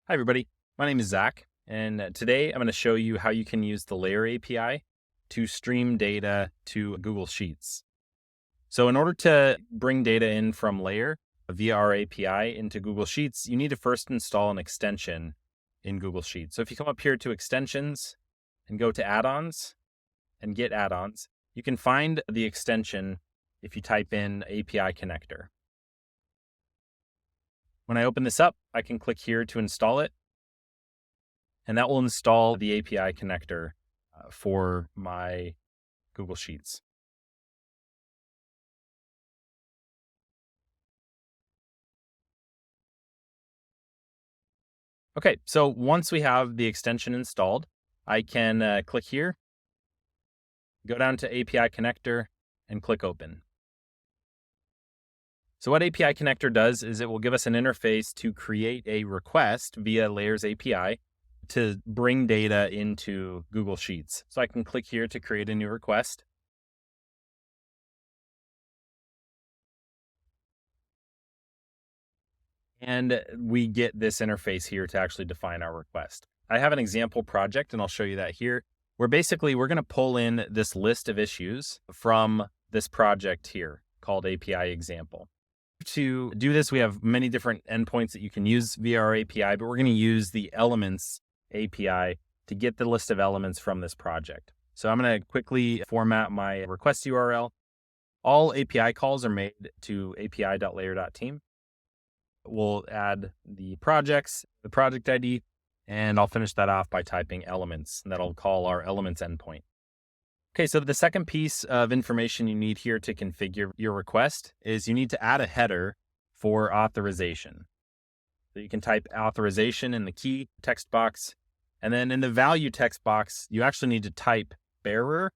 Hi, everybody. My name is Zach, and today I'm going to show you how you can use the Layer API to stream data to Google Sheets. So, in order to bring data in from Layer via our API into Google Sheets, you need to first install an extension in Google Sheets. So, if you come up here to Extensions and go to Add-ons and Get Add-ons, you can find the extension if you type in API Connector. When I open this up, I can click here to install it, and that will install the API connector for my Google Sheets. Okay, so once we have the extension installed, I can click here, go down to API connector, and click open. So what API connector does is it will give us an interface to create a request via Layers API to bring data into Google Sheets. So I can click here to create a new request. And we get this interface here to actually define our request. I have an example project, and I'll show you that here, where basically we're going to pull in this list of issues from this project here called API example. To do this, we have many different endpoints that you can use via our API, but we're going to use the Elements API to get the list of elements from this project. So I'm going to quickly format my request URL. All API calls are made to api.layer.team. We'll add the projects, the project ID, and I'll finish that off by typing elements. And that'll call our elements endpoint. Okay, so the second piece of information you need here to configure your request is you need to add a header for authorization. So you can type authorization in the key text box, and then in the value text box, you actually need to type bearer,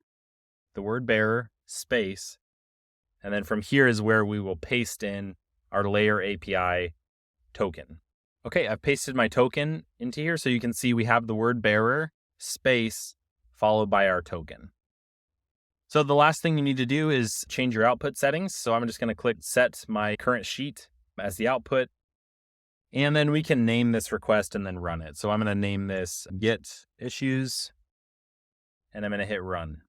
the word bearer, space, and then from here is where we will paste in our Layer API token. Okay, I've pasted my token into here, so you can see we have the word bearer, space, followed by our token. So the last thing you need to do is change your output settings. So I'm just going to click set my current sheet as the output. And then we can name this request and then run it. So I'm going to name this get issues, and I'm going to hit run.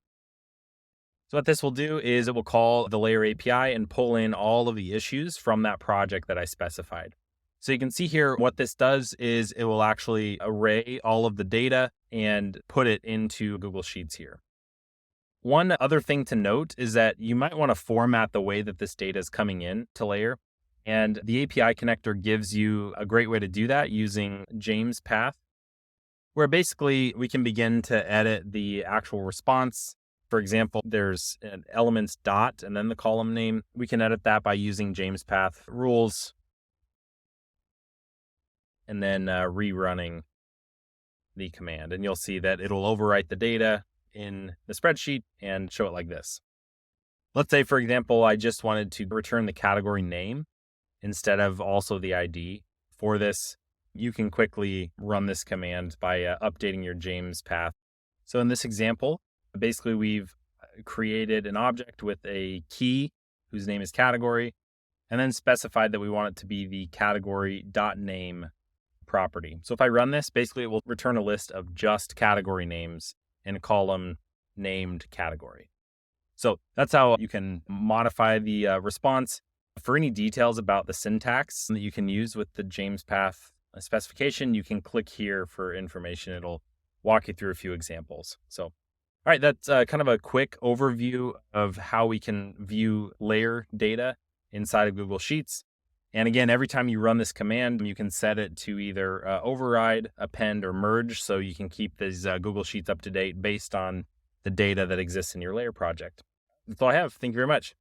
So what this will do is it will call the Layer API and pull in all of the issues from that project that I specified. So you can see here what this does is it will actually array all of the data and put it into Google Sheets here. One other thing to note is that you might want to format the way that this data is coming in to Layer. And the API connector gives you a great way to do that using James Path, where basically we can begin to edit the actual response. For example, there's an elements dot and then the column name. We can edit that by using James Path rules and then rerunning the command. And you'll see that it'll overwrite the data in the spreadsheet and show it like this. Let's say, for example, I just wanted to return the category name instead of also the ID. For this, you can quickly run this command by updating your James Path. So in this example, basically we've created an object with a key whose name is category, and then specified that we want it to be the category.name property. So if I run this, basically it will return a list of just category names in a column named category. So that's how you can modify the response. For any details about the syntax that you can use with the James Path specification, you can click here for information. It'll walk you through a few examples. So, all right, that's kind of a quick overview of how we can view Layer data inside of Google Sheets. And again, every time you run this command, you can set it to either override, append, or merge, so you can keep these Google Sheets up to date based on the data that exists in your Layer project. That's all I have. Thank you very much.